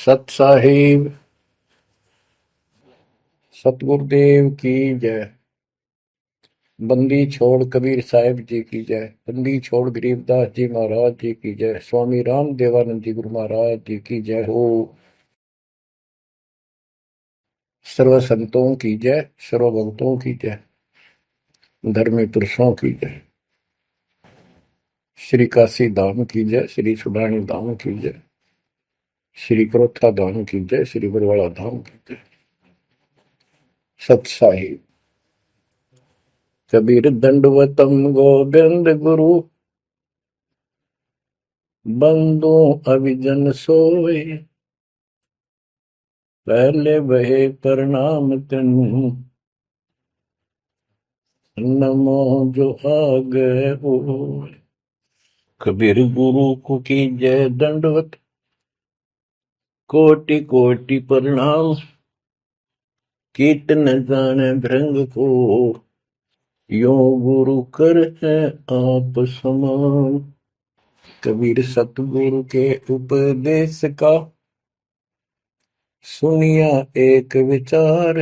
सत साहिब सतगुरुदेव की जय। बंदी छोड़ कबीर साहिब जी की जय। बंदी छोड़ गरीबदास जी महाराज जी की जय। स्वामी राम देवानंद जी गुरु महाराज जी की जय हो। सर्व संतों की जय, सर्व भक्तों की जय, धर्मी पुरुषों की जय। श्री काशी धाम की जय, श्री सुडानी धाम की जय, श्री क्रोथा धाम की जय, श्री बरवाड़ा धाम की जय। सत साहिब कबीर दंडवतम गोविंद गुरु, बंदो अभिजन सोए, पहले बहे प्रणाम तिन, नमो जो आगे होए। कबीर गुरु को की जय दंडवत, कोटि कोटि प्रणाम, कीर्तन जाने भृंग को, यो गुरु कर है आप समान। कबीर सतगुरु के उपदेश का, सुनिया एक विचार,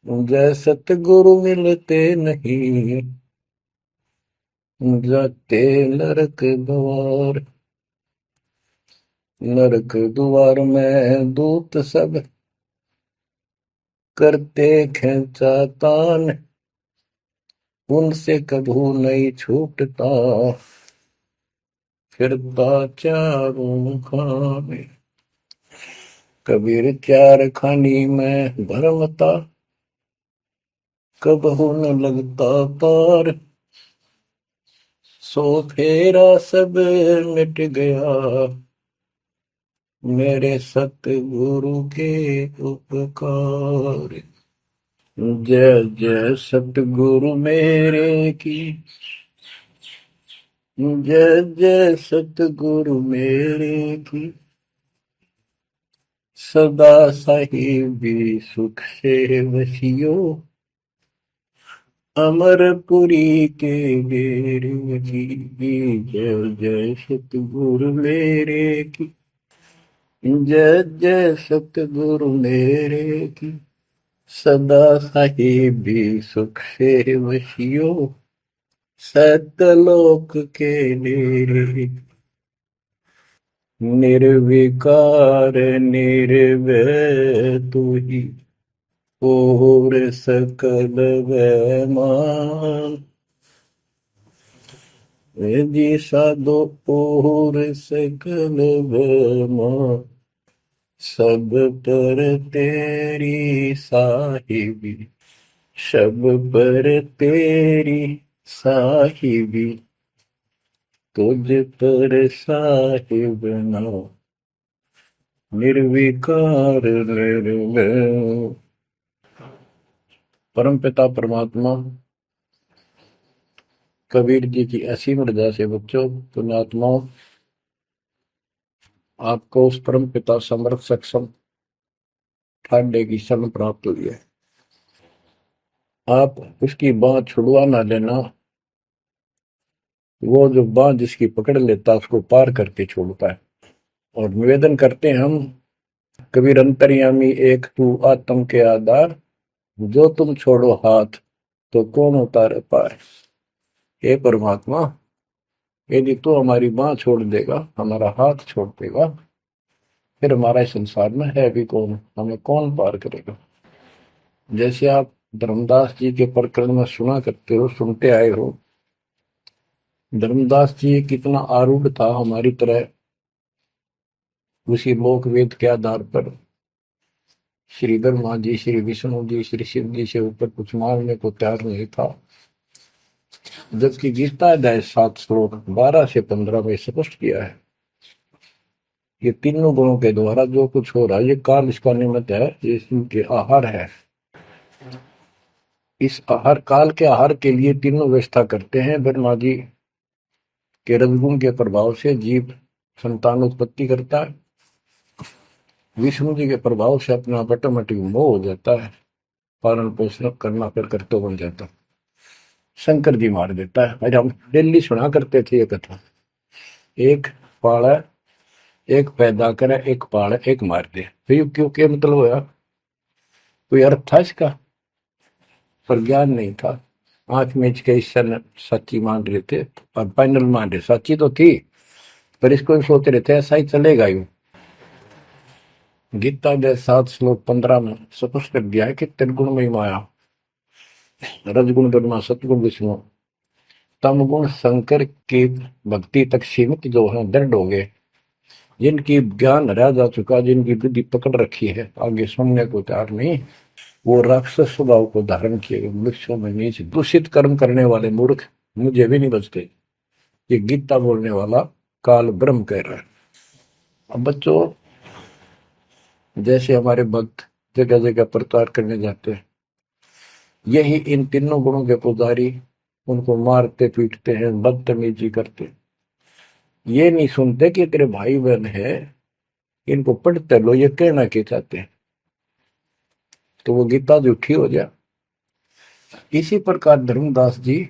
जय सतगुरु मिलते नहीं, जाते नरक द्वार। नरक द्वार में दूत सब, करते खेचा तान, उनसे कभू नहीं छूटता, फिरता चारों खाने। कबीर चार खानी में भरमता, कबहू न लगता पार, सो फेरा सब मिट गया, मेरे सतगुरु के उपकार। जय जय सतगुरु मेरे की, जय जय सतगुरु मेरे की, सदा साहिबी सुख से वसियो, अमरपुरी के मेरे की। जय जय सतगुरु मेरे की, जय जय सतगुरु मेरे की, सदा साहिबी सुख से वसियो, सतलोक के नेरे। निर्विकार निर्भय तू ही, और सकल वैमान। जी साधो और सकल वैमान, सब पर तेरी साहिबी, सब पर तेरी साहिबी, तुझ पर साहिब ना, निर्विकार निर्भय। परम पिता परमात्मा कबीर जी की असीम रजा से बच्चों, पुण्यात्माओं, आपको उस परम पिता समर्थ सक्षम ठाडे की शरण प्राप्त हुई है। आप उसकी बाह छुड़वा ना लेना, वो जो बाह जिसकी पकड़ लेता उसको पार करके छोड़ता है। और निवेदन करते हैं हम, कबीर अंतर्यामी एक तू आत्म के आधार, जो तुम छोड़ो हाथ तो कौन उतारे पार। हे परमात्मा, यदि तू हमारी बाह छोड़ देगा, हमारा हाथ छोड़ देगा, फिर हमारा इस संसार में है भी कौन, हमें कौन पार करेगा। जैसे आप धर्मदास जी के प्रकरण में सुना करते हो, सुनते आए हो, धर्मदास जी कितना आरूढ़ था हमारी तरह, उसी लोक वेद के आधार पर श्री ब्रह्मा जी, श्री विष्णु जी, श्री शिव जी से ऊपर कुछ मांगने को तैयार नहीं था। जबकि गीता अध्याय 7 श्लोक 12 से 15 में स्पष्ट किया है, ये तीनों गुणों के द्वारा जो कुछ हो रहा है, ये काल इसका निमित्त है, ये इनके आहार है। इस आहार, काल के आहार के लिए तीनों व्यवस्था करते हैं। ब्रह्मा जी के रजगुण के प्रभाव से जीव संतान उत्पत्ति करता है, विष्णु जी के प्रभाव से अपना ऑटोमेटिक मोह हो जाता है, पालन पोषण करना फिर कर्तव्य बन जाता है, शंकर जी मार देता है। आज हम डेली सुना करते थे ये कथा। एक पाड़ा एक पैदा करे, एक पाले, एक मार दे। फिर क्यों क्या मतलब होया? कोई अर्थ था इसका? पर ज्ञान नहीं था। आंख मीच के ईश्वर सच्ची मान रहे थे और फाइनल मान रहे, सच्ची तो थी पर इसको भी सोच रहे थे ऐसा ही चलेगा यूं। गीता के 7 श्लोक 15 में स्पष्ट कर दिया है कि त्रिगुण में माया, रजगुण ब्रह्मा, सतगुण विष्णु, तम गुण शंकर की भक्ति तक सीमित जो है दृढ़ हो गए, जिनकी ज्ञान हरा जा चुका, जिनकी बुद्धि पकड़ रखी है, आगे सुनने को तैयार नहीं, वो राक्षस स्वभाव को धारण किए गए मनुष्यों में नीच दूषित कर्म करने वाले मूर्ख मुझे भी नहीं बचते। ये गीता बोलने वाला काल ब्रह्म कह रहा है। अब बच्चों, जैसे हमारे भक्त जगह जगह प्रचार करने जाते हैं, यही इन तीनों गुणों के पुजारी उनको मारते पीटते हैं, बदतमीजी करते, ये नहीं सुनते कि तेरे भाई बहन है, इनको पढ़ते लो, ये कहना क्या चाहते हैं, तो वो गीता झूठी हो जाए। इसी प्रकार धर्मदास जी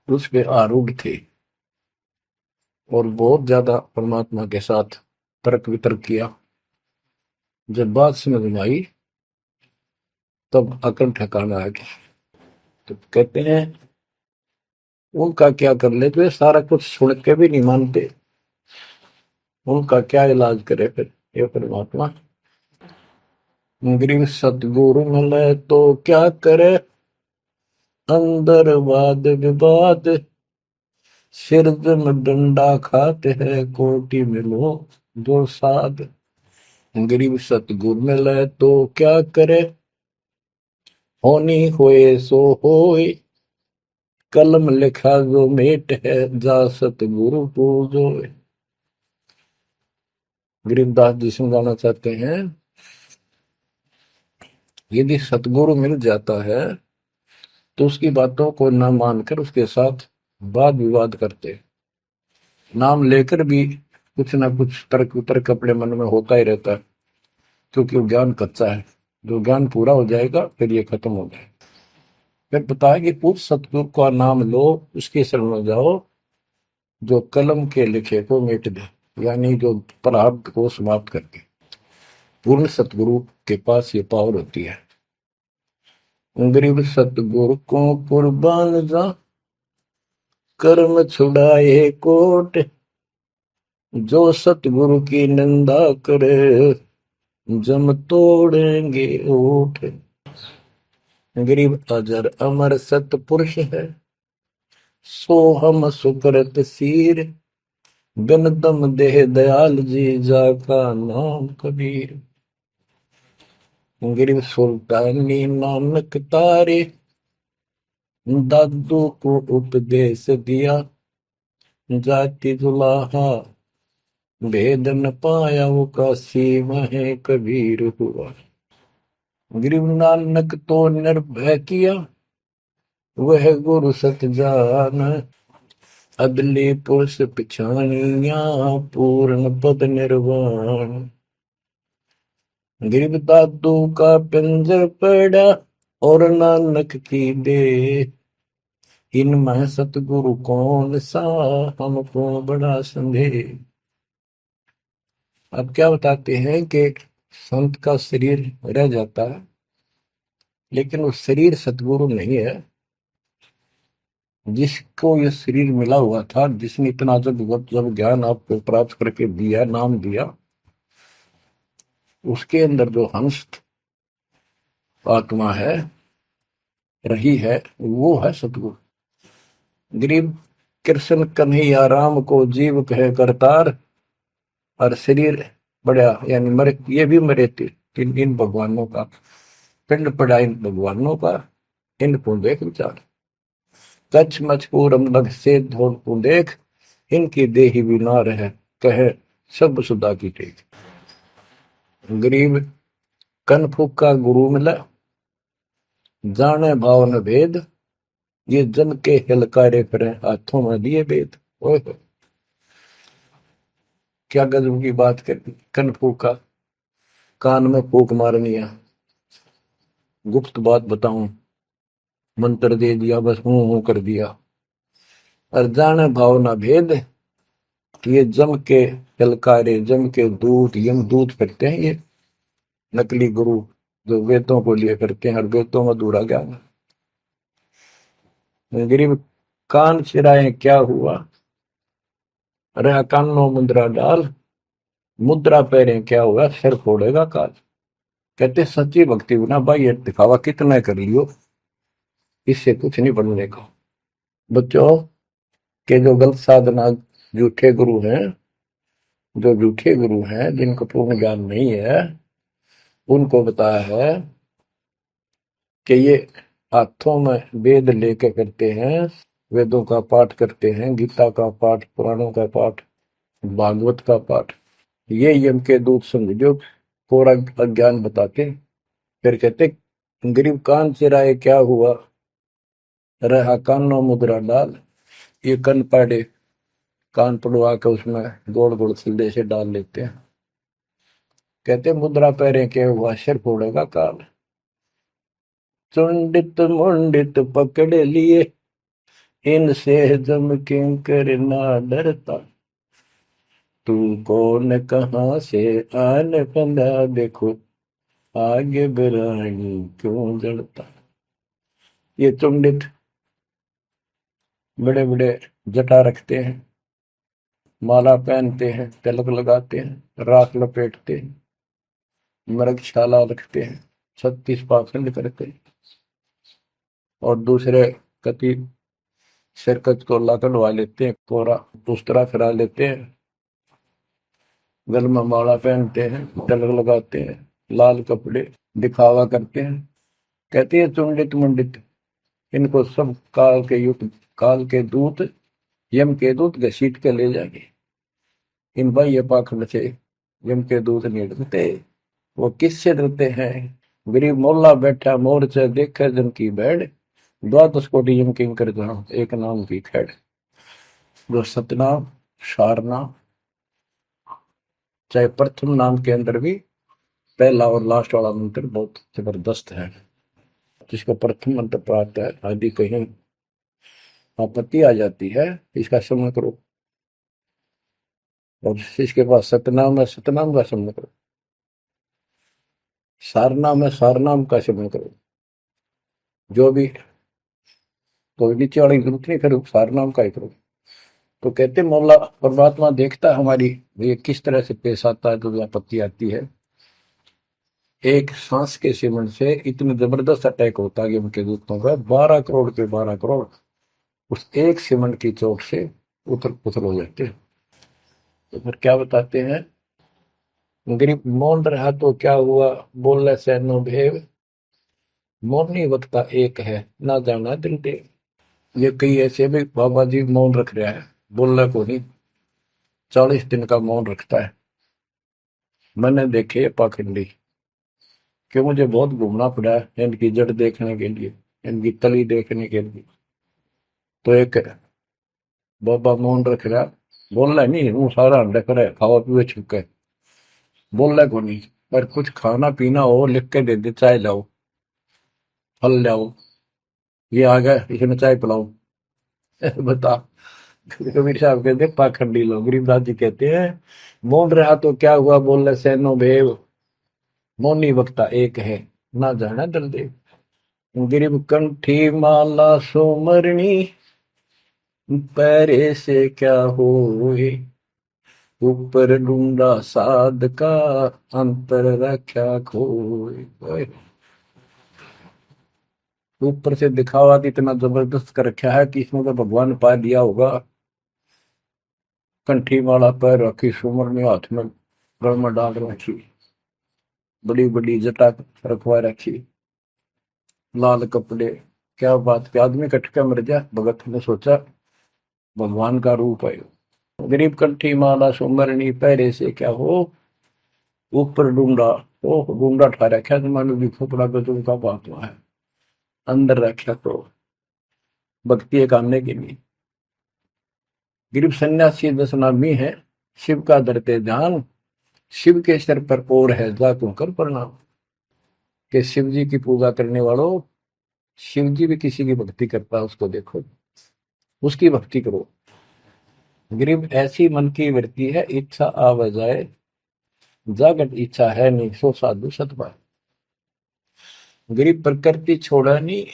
उस पे आरूढ़ थे और बहुत ज्यादा परमात्मा के साथ तर्क वितर्क किया। जब बात समझ में आई तब अकल ठिकाना आ गया। तो कहते हैं उनका क्या कर ले, तो ये सारा कुछ सुन के भी नहीं मानते, उनका क्या इलाज करे फिर ये परमात्मा? गरीब सतगुरु मिले तो क्या करे, अंदर वाद विवाद, सिर में डंडा खाते हैं, कोटि में लो दो साध। गरीब सतगुरु मिले तो क्या करे, होनी होए सो होए, कलम लिखा जो मेट है, जा सतगुरु पूजो। गरीबदास जी समझाना चाहते हैं, यदि सतगुरु मिल जाता है तो उसकी बातों को न मानकर उसके साथ वाद विवाद करते, नाम लेकर भी कुछ ना कुछ तर्क वितर्क अपने मन में होता ही रहता है, क्योंकि वो ज्ञान कच्चा है। जो ज्ञान पूरा हो जाएगा फिर ये खत्म हो जाएगा। फिर बताया कि उस सतगुरु का नाम लो, उसके शरण में जाओ जो कलम के लिखे को मिट दे, यानी जो प्रारब्ध को समाप्त कर दे। पूर्ण सतगुरु के पास ये पावर होती है। गरीब सतगुरु को कुर्बान जा, कर्म छुड़ाए कोट, जो सतगुरु की निंदा करे, जम तोड़ेंगे ओठ। गरीब अजर अमर सतपुरुष है, सो हम सुकृत सीर, बिन दम देह दयाल जी, जाका नाम कबीर। गरीब सुल्तानी नानक तारे, दादू को उपदेश दिया, जाति जुलाहा भेद न पाया, वो काशी में कबीर हुआ। गरीब नानक तो निर्भय किया, वह गुरु सत जान, अदली पुरुष पिछानिया, पूर्ण पद निर्वाण। गरीब दादू का पिंजर पड़ा, और नानक की दे, इनमें सतगुरु कौन सा, हमको बड़ा संदेह। अब क्या बताते हैं कि संत का शरीर रह जाता है, लेकिन वो शरीर सतगुरु नहीं है। जिसको ये शरीर मिला हुआ था, जिसने इतना जब ज्ञान आपको प्राप्त करके दिया, नाम दिया, उसके अंदर जो हंस आत्मा है, रही है, वो है सतगुरु। गरीब कृष्ण कन्हैया राम को जीव कहे करतार, और शरीर बड़ा यानी मरे, ये भी मरे थे इन भगवानों का पिंड पड़ा, इन भगवानों का, इनको देख विचार, कच्छ मचपूरम लग से धोल को देख, इनकी देही भी ना रहे, कहे सब सुधा की टेक। गरीब कनफुक का गुरु मिला, जाने भाव न भेद, ये जन के हिलकारे फिरे, हाथों में दिए वेद। ओए क्या गजब की बात कर, कनफूक का कान में फूक मारनी है, गुप्त बात बताऊं, मंत्र दे दिया, बस हूं कर दिया। और जाने भाव ना भेद, ये जम के ललकारे, जम के दूत, यम दूत करते हैं ये नकली गुरु जो वेदों को लिए करते हैं और वेदों में अधूरा ज्ञान। गरीब कान चिराए क्या हुआ, रहा कानों मुद्रा डाल, मुद्रा पैरे क्या हुआ, सिर फोड़ेगा काल। कहते सच्ची भक्ति बिना भाई ये दिखावा कितना कर लियो, इससे कुछ नहीं बनने का। बच्चों के जो गलत साधना, झूठे गुरु हैं, जो झूठे गुरु हैं जिनको पूर्ण ज्ञान नहीं है, उनको बताया है कि ये हाथों में वेद लेके करते हैं, वेदों का पाठ करते हैं, गीता का पाठ, पुराणों का पाठ, भागवत का पाठ। ये यम के दूत समझो पूरा अज्ञान बताते। फिर कहते गरीब कान चिराए क्या हुआ, रहा कानों मुद्रा डाल। ये कन पाड़े, कान पड़वा के उसमें गोड़ गोड़ सिले से डाल लेते हैं। कहते मुद्रा पैरे के हुआ, सिर फोड़ेगा काल। चुंडित मुंडित पकड़ लिए, इनसे जम किंकर ना डरता। तू कौन कहाँ से आन फंदा, देखो आगे बिरानी क्यों जड़ता। ये चुंडित बड़े बड़े जटा रखते हैं, माला पहनते हैं, तिलक लगाते हैं, राख लपेटते हैं, मृगशाला रखते हैं, 36 पाखंड करते हैं, और दूसरे कति सिरकत को ला कढ़वा लेते हैं, कोरा दूसरा फिरा लेते हैं, गल में माला पहनते हैं, तिलक लगाते हैं, लाल कपड़े दिखावा करते हैं। कहते हैं चुंडित मुंडित, इनको सब काल के युग, काल के दूत, यम के दूत घसीट के ले जाएंगे। इन भाई ये पाखंड से यम के दूत नहीं डरते। वो किससे डरते हैं, गरीब मोल्ला बैठा मोर्चा देखे जन की बैठ, द्वादश कोटि यम किंकर जहां एक नाम की खैड़। जो सतनाम, सारनाम, चाहे प्रथम नाम के अंदर भी पहला और लास्ट वाला मंत्र बहुत जबरदस्त है। जिसको प्रथम मंत्र प्राप्त है, आदि कहीं आपत्ति आ जाती है, इसका श्रवण करो। और इसके पास सतनाम है, सतनाम का श्रवण करो। सारनाम है, सारनाम का श्रवण करो। जो भी कोई नीचे वाली जरूरत नहीं, फिर सारनाम का ही करो। तो कहते मौला परमात्मा देखता है हमारी ये किस तरह से पेश आता है, जो आपत्ति आती है। एक सांस के सेवन से इतने जबरदस्त अटैक होता है कि उनके दूतों का 12 करोड़ के 12 करोड़ उस एक सीमेंट की चोट से उथल पुथल हो जाते हैं। तो फिर क्या बताते हैं, गरीब मौन रहा तो क्या हुआ, बोले सैनो भेव, मौनी वक्ता एक है, ना जाना दिल देव। ये कई ऐसे भी बाबा जी मौन रख रहा है, बोलना को नहीं, 40 दिन का मौन रखता है। मैंने देखे पाखंडी कि मुझे बहुत घूमना पड़ा है इनकी जड़ देखने के लिए, इनकी तली देखने के लिए। तो एक बाबा मौन रख रहा, बोलना नहीं, वो सारा अंडा करे खावा पीवे छुके, बोलना को नहीं। पर कुछ खाना पीना हो लिख के दे दे, चाय लाओ, फल लाओ, ये आ गया इसमें चाय पिलाओ। बता। कबीर साहब कहते पाखंडी लोग, गरीबदास जी कहते हैं मौन रहा तो क्या हुआ, बोल सैनो भेव, मौनी वक्ता एक है, ना जाना दल देव। गरीब कंठी माला सोमरणी, पैरे से क्या होए, ऊपर ढूंढा साध का, अंतर रख्या खोए। ऊपर से दिखावा इतना जबरदस्त कर रखा है कि इसमें तो भगवान पा दिया होगा। कंठी माला पैर रखी, सुमरनी हाथ में गल में डाल रखी, बड़ी बड़ी जटा रखवा रखी, लाल कपड़े। क्या बात के आदमी कटका मर जा, भगत ने सोचा भगवान का रूप है। गरीब कंठी माला सुमरनी, पैरे से क्या हो, ऊपर डूंडा, ओ डूंडा ठा रखा, तुम्हारे भी खोपड़ा गजब का बात हुआ है, अंदर रखा तो भक्ति करने के लिए। गरीब सन्यासी दशनामी है, शिव का धरते ध्यान, शिव के सर पर और है जातों कर प्रणाम। कि शिव जी की पूजा करने वालों, शिव जी भी किसी की भक्ति करता है, उसको देखो, उसकी भक्ति करो। गरीब ऐसी मन की वृत्ति है, इच्छा आव जाए, जागट इच्छा है नहीं, सो साधु सतपाल। गरीब प्रकृति छोड़ा नहीं,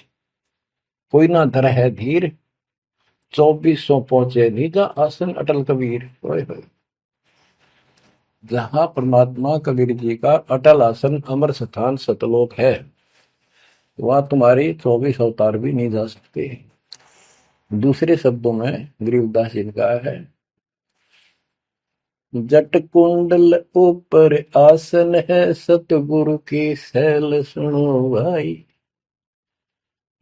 कोई ना धर है धीर, 2400 पहुंचे निजा आसन अटल कबीर। ओए होए। जहां परमात्मा कबीर जी का अटल आसन अमर स्थान सतलोक है, वहां तुम्हारी 24 अवतार भी नहीं जा सकते। दूसरे शब्दों में गरीबदास जी ने कहा है, जट कुंडल ऊपर आसन है, सतगुरु की सैल सुनो भाई।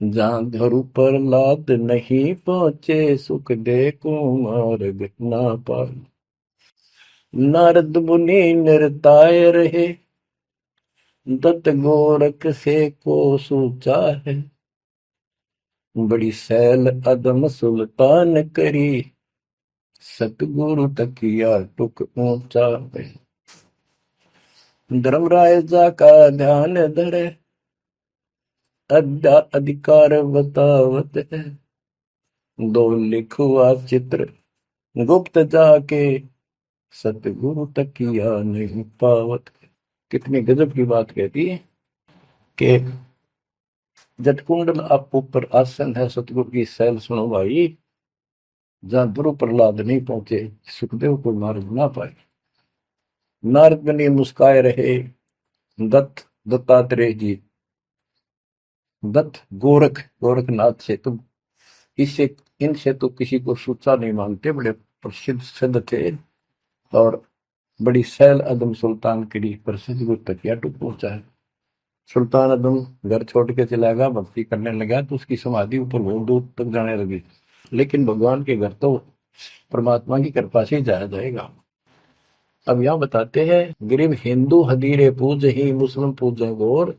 जहां धरु पर लाद नहीं पहुंचे, सुख दे कुमार्ग ना पाए। नारद मुनि निरताय रहे, दत्त गोरख से को सूचा है। बड़ी सैल अदम सुल्तान करी, सतगुरु तकिया टुक ऊंचा है। धर्मराय जा का ध्यान धरे, अद्या अधिकार बतावत है। दो लिखुआ चित्र गुप्त जाके, सतगुरु तकिया नहीं पावत। कितनी गजब की बात कहती है कि जटकुंडल आप ऊपर आसन है, सतगुरु की सैल सुनो भाई। जहां ध्रुव प्रहलाद नहीं पहुंचे, सुखदेव को मार्ग ना पाए। नारद मुनि मुस्काए रहे, दत्तात्रेय जी, दत्त गोरख गोरखनाथ से तुम इससे इनसे तो किसी को सूचा नहीं मानते, बड़े प्रसिद्ध सिद्ध थे। और बड़ी सैल अदम सुल्तान की प्रसिद्ध गुरु तकिया टूट पहुंचा है। सुल्तान अदम घर छोड़ के चला गया, भक्ति करने लगा, तो उसकी समाधि ऊपर बहुत दूर तक जाने लगी। लेकिन भगवान के घर तो परमात्मा की कृपा से ही जाया जाएगा। अब यहाँ बताते हैं, गरीब हिंदू हदीरे पूज ही, मुस्लिम पूजे गोर,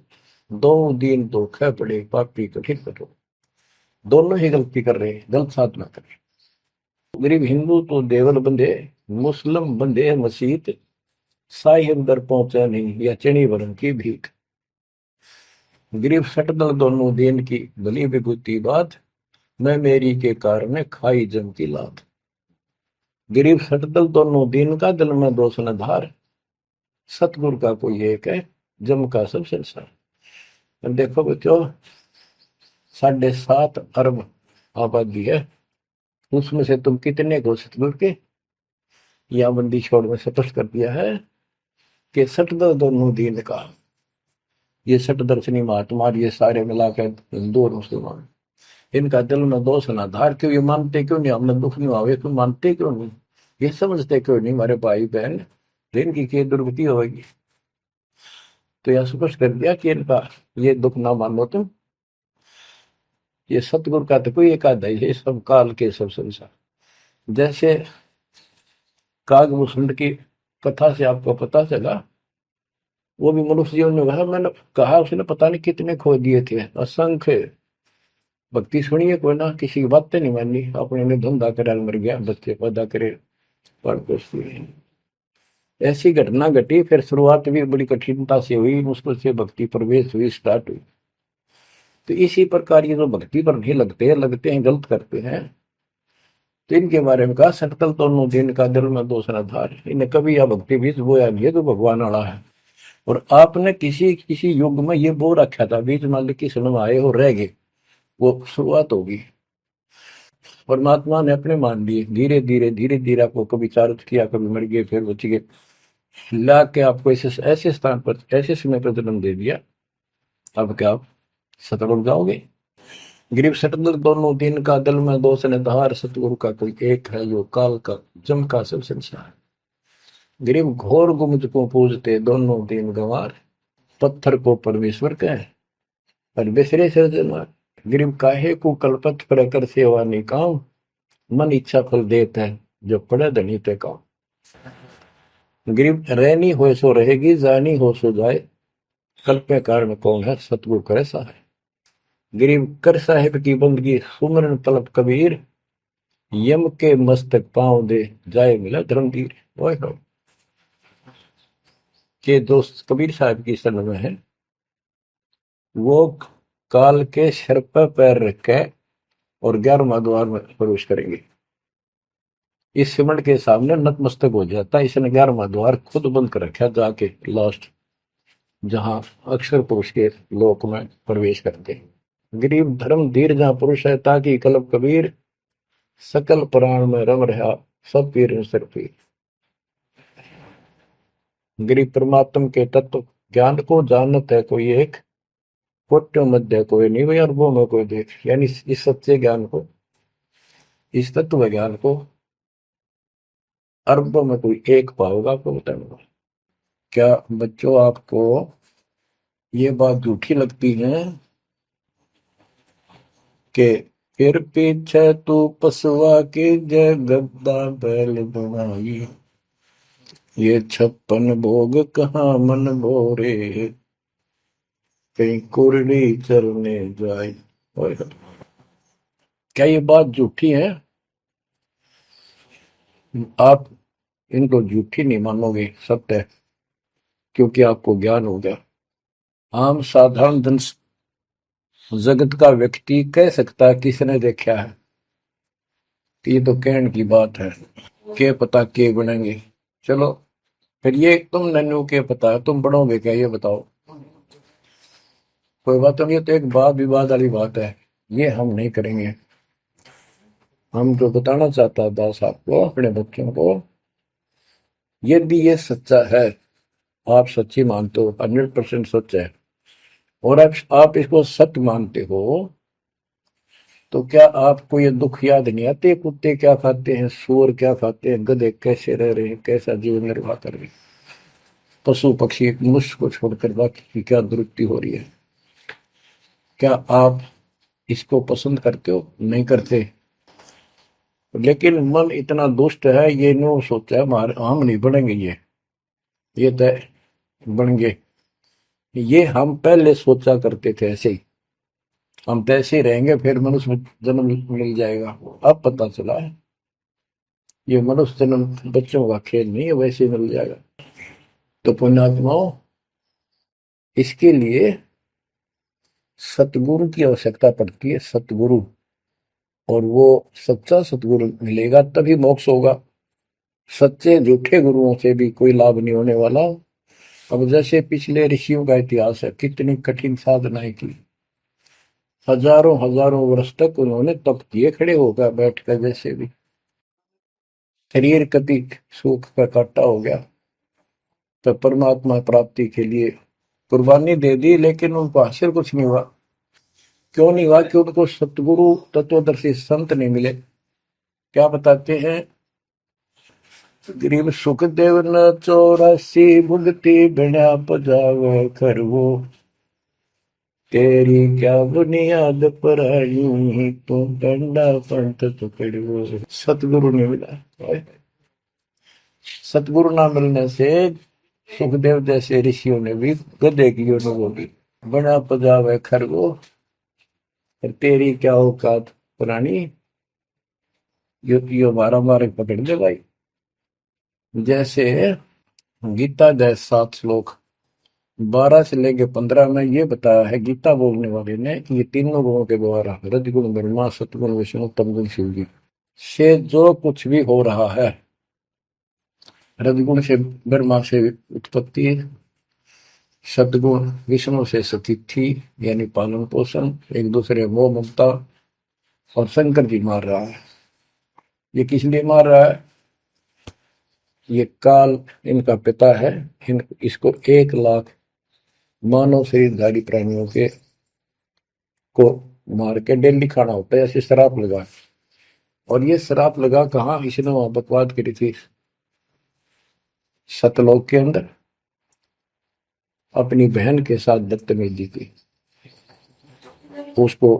दो दीन धोखे पड़े, पापी कठिन कठोर। दोनों ही गलती कर रहे हैं, गलत साधना कर रहे हैं। गरीब हिंदू तो देवल बंधे, मुस्लिम बंधे मसीत, साई अंदर पहुंचा नहीं, या चणी वरण की भीख। गरीब सटदल दोनों दीन की, भली विभूति बात, मैं मेरी के कारण खाई जम की लात। गरीब सटदल दोनों दीन का, दिल में दोष न धार, सतगुरु का कोई एक है, जम का सब संसार। देखो बच्चों, 7.5 अरब आबादी है, उसमें से तुम कितने को सतगुरु के, या बंदी छोड़ में स्पष्ट कर दिया है कि सटदल दोनों दीन का। ये सट दर्शनी महात्मा, ये सारे मिलाकर हिंदू और मुसलमान, इनका दिल में दोष ना धार। क्यों? ये मानते क्यों नहीं हमने दुख नहीं आवे? क्यों मानते क्यों नहीं? ये समझते क्यों नहीं हमारे भाई बहन, इनकी क्या दुर्गति होगी? तो यह स्पष्ट कर दिया कि इनका ये दुख ना मानो तुम। ये सतगुरु का तो कोई एक आधा ही है, सब काल के सब संसार। जैसे कागभूषण की कथा से आपको पता चला, वो भी मनुष्य जीवन में कहा, मैंने कहा उसने पता नहीं कितने खो दिए थे, असंख्य। भक्ति सुनिए कोई ना, किसी की बातें नहीं मानी, अपने ने धंधा करे मर गया, बच्चे पैदा करे पर कुछ नहीं। ऐसी घटना घटी, फिर शुरुआत भी बड़ी कठिनता से हुई, मुश्किल से भक्ति प्रवेश हुई, स्टार्ट हुई। तो इसी प्रकार ये जो भक्ति पर नहीं लगते हैं गलत करते हैं, तो इनके बारे में कहा, सटकल दोनों दिन का, दिल में दोष न धार। इन्हें कभी यह भक्ति बीज बोया नहीं है, तो भगवान वाला है। और आपने किसी किसी युग में ये बो रखा था, बीज मान ली किसी में आए हो रह गए, वो शुरुआत होगी। परमात्मा ने अपने मान लिए, धीरे धीरे धीरे धीरे आपको कभी चारित किया, कभी मर गए, फिर बच गए, ला के आपको ऐसे ऐसे स्थान पर, ऐसे समय पर जन्म दे दिया। अब क्या आप सतगुरु जाओगे? गरीब सतगुरु दोनों दिन का, दिल में दोष ने धार, सतगुरु का कोई एक है, जो काल का जम का सब संसार। गरीब घोर गुमज को पूजते, दोनों दिन गंवार, पत्थर को परमेश्वर कहे, पर बिसरे सृजनहार। गरीब काहे को कल्पत पर कर सेवा निकाम, मन इच्छा फल देता है, जो पड़े धनी पे काम। गरीब रहनी हो सो रहेगी, जानी हो सो जाए, कल्पे कारण कौन है, सतगुरु करे सहाय। गरीब कर साहिब की बंदगी, सुमरन तलब कबीर, यम के मस्तक पांव दे, जाए मिला धर्मवीर। ओए हो, के दोस्त कबीर साहब की शरण में है, वो काल के सिर पर पैर रख के और 11वां द्वार में प्रवेश करेंगे। इस सिमट के सामने नतमस्तक हो जाता है। इसने 11वां द्वार खुद बंद कर रखा जाके लास्ट, जहां अक्षर पुरुष के लोक में प्रवेश करते। गरीब धर्म धीर जहां पुरुष है, ताकि कलब कबीर सकल प्राण में रम रहा सब पीर सिर पीर। गरीब परमात्म के तत्व ज्ञान को जानत है कोई एक, कोट्यों मध्य कोई नहीं भाई, अरबों में कोई देख। यानी इस सच्चे ज्ञान को, इस तत्व ज्ञान को अरबों में कोई एक पाओगा, आपको बताऊंगा। क्या बच्चों आपको ये बात झूठी लगती है कि फिर पीछे तू पसवा के जय गद्दा बैल बनाई, ये 56 भोग कहाँ मन भोरे, कहीं कुरड़ी चरने जाए। क्या ये बात झूठी है? आप इनको झूठी नहीं मानोगे, सत्य है, क्योंकि आपको ज्ञान हो गया। आम साधारण जन जगत का व्यक्ति कह सकता है किसने देखा है, ये तो कहने की बात है, के पता के बनेंगे। चलो फिर ये तुम नन्नू के पता है, तुम बढ़ोगे क्या ये बताओ। कोई बात नहीं, ये तो एक वाद विवाद वाली बात है, ये हम नहीं करेंगे। हम जो बताना चाहता दास आपको, अपने बच्चों को, यदि ये सच्चा है, आप सच्ची मानते हो, 100% सच है, और आप इसको सत्य मानते हो, तो क्या आपको ये दुख याद नहीं आते? कुत्ते क्या खाते हैं, सूअर क्या खाते हैं, गधे कैसे रह रहे हैं, कैसा जीवन निर्वाह कर रहे हैं, पशु पक्षी मनुष्य को छोड़कर बाकी की क्या दुरुक्ति हो रही है। क्या आप इसको पसंद करते हो? नहीं करते। लेकिन मन इतना दुष्ट है, ये नो सोचा है हमारे हम नहीं बनेंगे, ये तय बन गए। ये हम पहले सोचा करते थे ऐसे ही, हम तो ऐसे ही रहेंगे, फिर मनुष्य जन्म मिल जाएगा। अब पता चला है ये मनुष्य जन्म बच्चों का खेल नहीं है, वैसे ही मिल जाएगा। तो पुण्यात्माओं, इसके लिए सतगुरु की आवश्यकता पड़ती है, सतगुरु। और वो सच्चा सतगुरु मिलेगा तभी मोक्ष होगा। सच्चे झूठे गुरुओं से भी कोई लाभ नहीं होने वाला। अब जैसे पिछले ऋषियों का इतिहास है, कितनी कठिन साधनाएं की, हजारों हजारों वर्ष तक उन्होंने तप किए, खड़े होकर बैठकर, जैसे भी शरीर कति सुख का काटा हो गया, तो परमात्मा प्राप्ति के लिए कुर्बानी दे दी, लेकिन उनको हासिल कुछ नहीं हुआ। क्यों नहीं हुआ? कि उनको सतगुरु तत्वदर्शी संत नहीं मिले। क्या बताते हैं? गरीब सुखदेव न 84 भुगती बिना पजावे खरवो, तेरी क्या बुनियाद पर आई, तू डंडा पंथ पकड़ो। सतगुरु नहीं मिला। सतगुरु ना मिलने से सुखदेव जैसे ऋषियों ने भी गधे की अनुभूति, बना पजावे खरगो, तेरी क्या औकात पुरानी, यो मारा मारे पकड़ दे भाई। जैसे गीता जय 7 श्लोक 12 से लेके 15 में ये बताया है गीता बोलने वाले ने कि ये तीनों गुणों के द्वारा, रजगुण ब्रह्मा, सतगुण विष्णु, तमगुण शिव जी से जो कुछ भी हो रहा है, रजगुण से ब्रह्मा से उत्पत्ति, सतगुण विष्णु से स्थिति यानी पालन पोषण, एक दूसरे मोह ममता, और शंकर जी मार रहा है। ये किस लिए मार रहा है? ये काल इनका पिता है, इसको 1 लाख मानव शरीरधारी प्राणियों के को मार के डेली खाना होता है, ऐसे शराब लगा। और ये शराब लगा कहाँ? इसने वहां बकवाद करी थी सतलोक के अंदर, अपनी बहन के साथ बदतमीजी की, उसको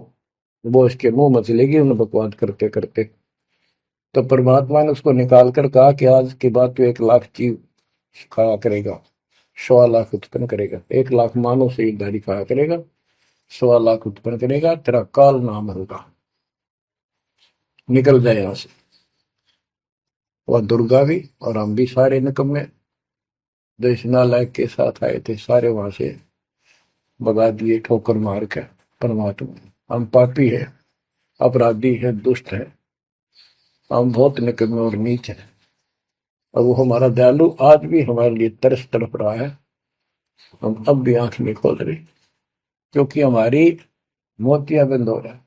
वो इसके मुंह में चलेगी उन्हें बकवाद करते करते। तो परमात्मा ने उसको निकाल कर कहा कि आज के बाद तो 1 लाख जीव खाया करेगा, 1.25 लाख उत्पन्न करेगा, 1 लाख मानव शरीरधारी खाया करेगा, 1.25 लाख उत्पन्न करेगा, तेरा काल नाम होगा, निकल जाए यहां से। वह दुर्गा भी और हम भी सारे निकम्मे जो इस नालायक के साथ आए थे, सारे वहां से भगा दिए ठोकर मार के। परमात्मा, हम पापी है, अपराधी है, दुष्ट है, हम बहुत निकम्मे और नीच हैं, और वो हमारा दयालु आज भी हमारे लिए तरस तड़प रहा है। हम अब भी आंख नहीं खोल रहे, क्योंकि हमारी मोतियां बंद हो रहा है।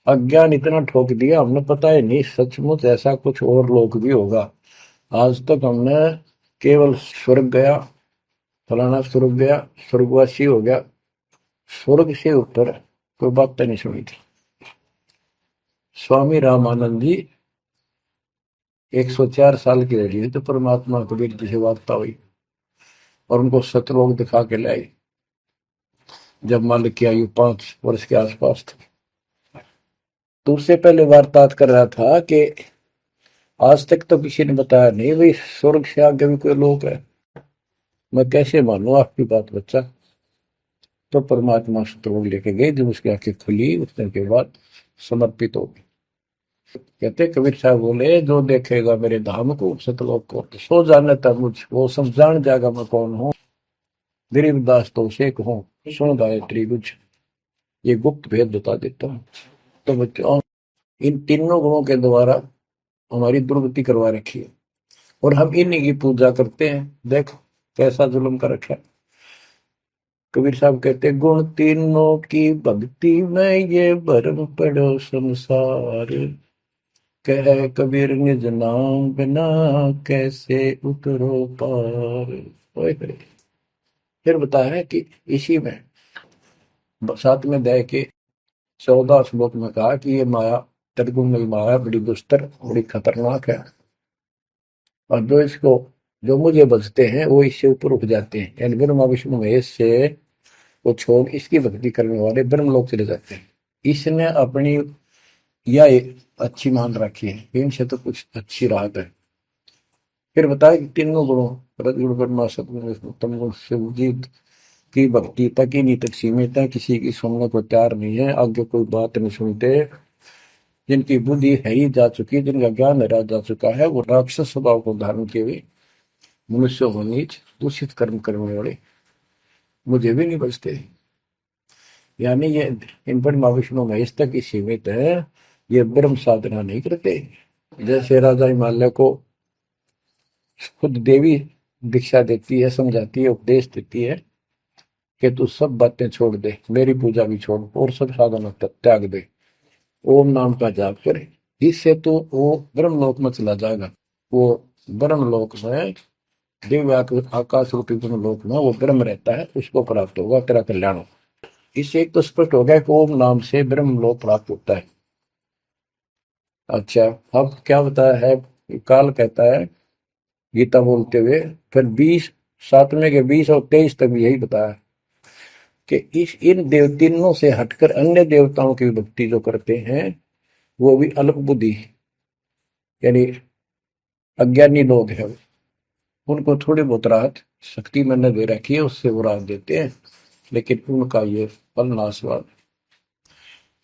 अज्ञान इतना ठोक दिया, हमने पता ही नहीं सचमुच ऐसा कुछ और लोक भी होगा। आज तक हमने केवल स्वर्ग गया, फलाना स्वर्ग गया, स्वर्गवासी हो गया, स्वर्ग से ऊपर कोई बात नहीं सुनी थी। स्वामी रामानंद जी 104 साल की रही तो परमात्मा कबीर जी से वार्ता हुई और उनको सतलोक दिखा के लाई, जब मालिक की आयु 5 वर्ष के आसपास थी। तो उससे पहले वार्तालाप कर रहा था कि आज तक तो किसी ने बताया नहीं भाई स्वर्ग से आगे भी कोई लोक है, मैं कैसे मानूं आपकी बात बच्चा। तो परमात्मा सतलोक लेके गए, जब उसकी आंखें खुली उतने के बाद समर्पित हो गई। कहते कबीर साहब बोले, जो देखेगा मेरे धाम को सतलोक को सो जाने तक मुझ वो सब जान जाएगा मैं कौन हूँ। गरीबदास तो उसे कहूँ सुन गायत्री कुछ, ये गुप्त भेद बता देता हूँ। तो बच्चों इन तीनों गुणों के द्वारा हमारी दुर्गति करवा रखी है, और हम इन्हीं की पूजा करते हैं। देख कैसा जुल्म कर रखा है। कबीर साहब कहते गुण तीनों की भक्ति में ये भरम पड़ो संसार, कह कबीर निज नाम बिना कैसे उतरो पार। ओए होए। फिर बताया है कि इसी में 7वें अध्याय के 14 श्लोक में कहा कि ये माया त्रिगुण माया बड़ी दुस्तर बड़ी खतरनाक है, और जो मुझे बचते हैं वो इससे ऊपर उठ जाते हैं, यानी ब्रह्मा विष्णु महेश से वो छोड़ इसकी भक्ति करने वाले ब्रह्मलोक चले जाते हैं। इसने अपनी यह अच्छी मान रखी है, इनसे तो कुछ अच्छी राहत है। फिर बताया कि तीनों गुणों रजगुण ब्रह्मा सतगुण विष्णु तम गुण शिव जी की भक्ति तक ही नहीं तक सीमित है, किसी की सुनने को तैयार नहीं है, आगे कोई बात नहीं सुनते। जिनकी बुद्धि है ही जा चुकी, जिनका ज्ञान हरा जा चुका है, वो राक्षस स्वभाव को धारण किए हुए मनुष्य हो नीच दूषित कर्म करने वाले मुझे भी नहीं बचते। यानी ये इन पर माँ विष्णु महेश तक ही सीमित है, ये ब्रह्म साधना नहीं करते। जैसे राजा हिमालय को खुद देवी दीक्षा देती है, समझाती है, उपदेश देती है कि तू सब बातें छोड़ दे, मेरी पूजा भी छोड़ और सब साधना त्याग दे, ओम नाम का जाप करे, इससे तो वो ब्रह्मलोक में चला जाएगा। वो ब्रह्मलोक में दिव्य आकाश रूपी ब्रह्मलोक में वो ब्रह्म रहता है, उसको प्राप्त होगा, तेरा कल्याण हो। इससे एक तो स्पष्ट हो गया कि ओम नाम से ब्रह्मलोक प्राप्त होता है। अच्छा, अब क्या बताया है, काल कहता है गीता बोलते हुए, फिर 7वें के 20 और 23 तक भी यही बताया कि इन तीनों से हटकर अन्य देवताओं की भक्ति जो करते हैं वो भी अल्प बुद्धि यानी अज्ञानी लोग हैं, उनको थोड़ी बहुत राहत शक्ति मैंने दे रखी है, उससे वो राहत देते हैं, लेकिन उनका ये फल नाशवान।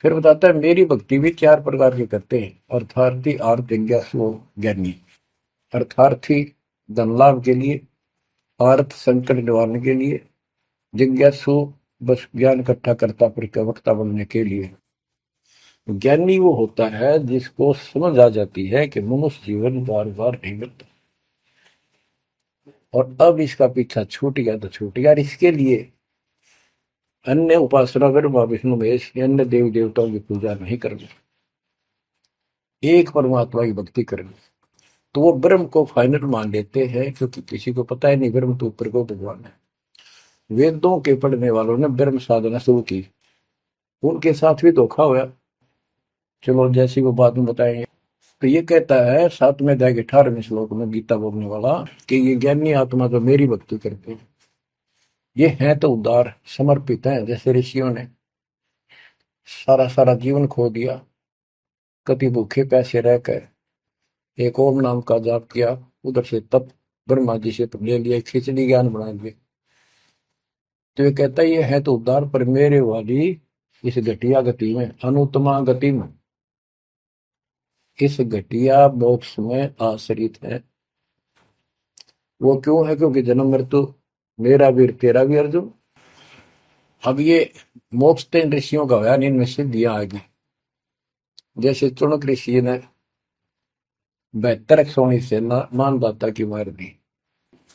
फिर बताता है मेरी भक्ति भी 4 प्रकार की करते हैं, अर्थार्थी आर्थ जिज्ञासु ज्ञानी। अर्थार्थी धन लाभ के लिए, आर्थ संकट निवारण के लिए, जिज्ञासु बस ज्ञान इकट्ठा करता प्रवक्ता बनने के लिए। ज्ञानी वो होता है जिसको समझ आ जाती है कि मनुष्य जीवन बार बार नहीं मिलता, और अब इसका पीछा छूट गया तो छूट गया, इसके लिए अन्य उपासना ब्रह्मा विष्णु महेश अन्य देव देवताओं की पूजा नहीं करनी, एक परमात्मा की भक्ति करनी। तो वो ब्रह्म को फाइनल मान लेते हैं, क्योंकि किसी को पता ही नहीं ब्रह्म तो ऊपर को भगवान है। वेदों के पढ़ने वालों ने ब्रह्म साधना शुरू की, उनके साथ भी धोखा हुआ। चलो जैसी वो बात में बताएंगे। तो ये कहता है 7वें अध्याय के 18वें श्लोक में गीता बोलने वाला कि ये ज्ञानी आत्मा जो मेरी भक्ति करते हैं ये है तो उदार समर्पित है, जैसे ऋषियों ने सारा सारा जीवन खो दिया, कभी भूखे पैसे रहकर एक ओम नाम का जाप किया, उधर से तप ब्रह्मा जी से ले लिया, खिचड़ी ज्ञान बना दिए। तो ये कहता है ये है तो उदार, पर मेरे वाली इस घटिया गति में, अनुत्तमा गति में, इस घटिया मोक्ष में आश्रित है। वो क्यों है, क्योंकि जन्म मृत्यु मेरा वीर तेरा भी अर्जुन। अब ये मोक्ष तो इन ऋषियों का होया, इनमें सिद्धियां आ गई। जैसे चुनक ऋषि ने 72 सोनी से मानदाता की मार दी।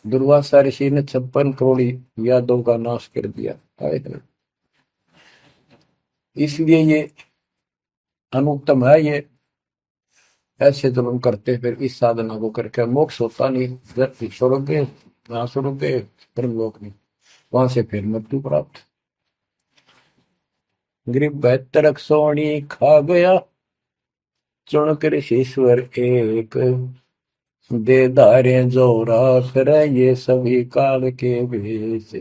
दुर्वासा ऋषि ने 56 करोड़ यादव का नाश कर दिया। इसलिए ये अनुत्तम है। ये ऐसे जुल्म करते फिर इस साधना को करके मोक्ष होता नहीं, छोड़ोगे वहां छोड़ोगे ब्रह्मलोक नहीं, वहां से फिर मृत्यु प्राप्त। गरीब 72 सोनी खा गया चुन कर ईश्वर एक, दे धारे जोरा फिर ये सभी काल के भेष।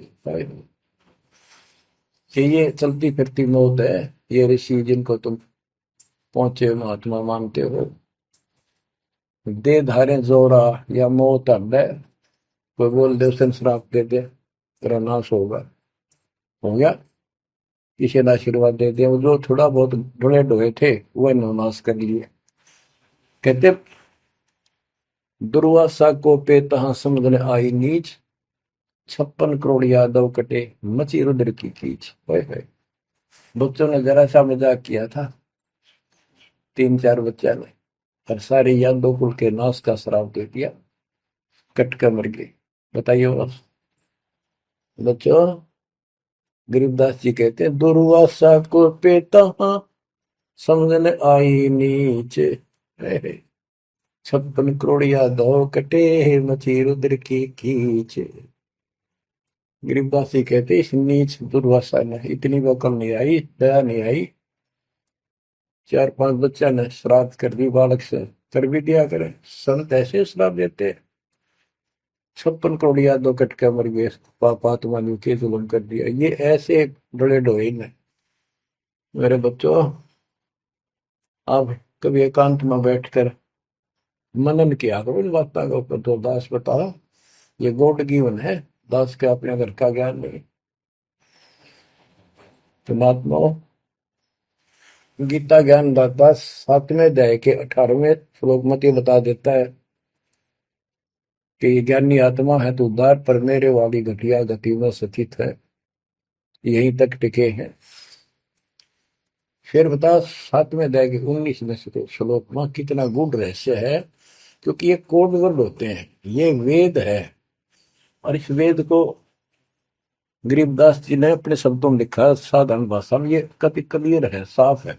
कि ये चलती फिरती मौत है। ये ऋषि जिनको तुम पहुंचे महात्मा मानते हो, दे धारे जोरा या मौत है। कोई बोल दे उसे श्राप दे दे तेरा नाश होगा, हो गया। किसी ने आशीर्वाद दे दिया, वो जो थोड़ा बहुत ढोए ढोए थे वह नाश कर लिए। कहते दुर्वासा को पे तहां समझने आई नीच, 56 करोड़ यादव कटे मची रुद्र की कीच। बच्चों ने जरा सा मजाक किया था, 3-4 बच्चा ने, और सारे यादव कुल के नाश का श्राप दे दिया, कट कर मर गए। बताइए बस बच्चों। गरीबदास जी कहते हैं दुर्वासा को पे तहां समझने आई नीच, 56 करोड़ यादव कटे मची रुद्र की कीच। गरीबदास जी कहते इस नीच दुर्वासा ने इतनी वकल नहीं आई, दया नहीं आई। 4-5 बच्चा ने श्राद्ध कर दी, बालक से कर भी दिया करे। संत ऐसे श्राप देते, 56 करोड़ यादव कट के मर गए, पापात्मा ने के जुल्म कर दिया। ये ऐसे डोले ढोए ने। मेरे बच्चों, आप कभी एकांत में बैठकर मनन किया करो इन बातों के ऊपर। तो दास बताओ, ये गॉड गिवन है, दास के अपने घर का ज्ञान नहीं। तो महात्माओं, गीता ज्ञान दाता 7वें अध्याय के 18वें श्लोक में ये बता देता है कि ज्ञानी आत्मा है तो उद्धार पर मेरे वाली घटिया गति में स्थित है, यहीं तक टिके हैं। फिर बता 7वें अध्याय के 19वें श्लोक में कितना गूढ़ रहस्य है, क्योंकि ये कोड वर्ड होते हैं, ये वेद है। और इस वेद को गरीबदास जी ने अपने शब्दों में लिखा, साधारण भाषा में। ये कति क्लियर है, साफ है,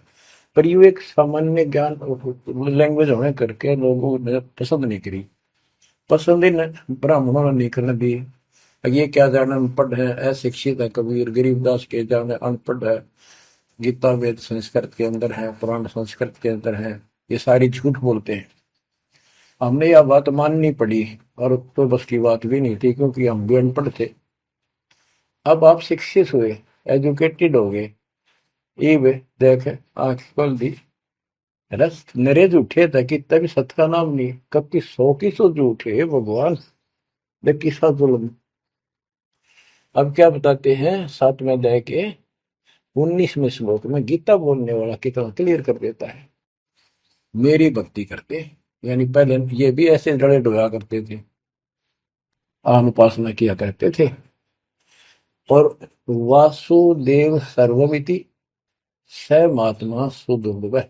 पर ये एक सामान्य ज्ञान लैंग्वेज होने करके लोगों ने पसंद नहीं करी। पसंद ही ब्राह्मणों ने नहीं करने दी। ये क्या जाने अनपढ़ है, अशिक्षित है कबीर। गरीबदास के जाने अनपढ़ है, गीता वेद संस्कृत के अंदर है, पुराण संस्कृत के अंदर है, ये सारी झूठ बोलते हैं। हमने यह बात माननी पड़ी, और तो बस की बात भी नहीं थी, क्योंकि हम भी अनपढ़ थे। अब आप शिक्षित हुए, एजुकेटेड हो गए, ये देख आंख खोल दी। रस नरे झूठे था कि तभी सत का नाम नहीं, कब की 100 की 100 झूठे भगवान, देख किसा जुल्म। अब क्या बताते हैं 7वें अध्याय के 19वें श्लोक में, गीता बोलने वाला कितना क्लियर कर देता है। मेरी भक्ति करते, यानी पहले ये भी ऐसे डरे डोया करते थे, आम उपासना किया करते थे। और वासुदेव सर्वमिति स महात्मा सुदुर्लभ।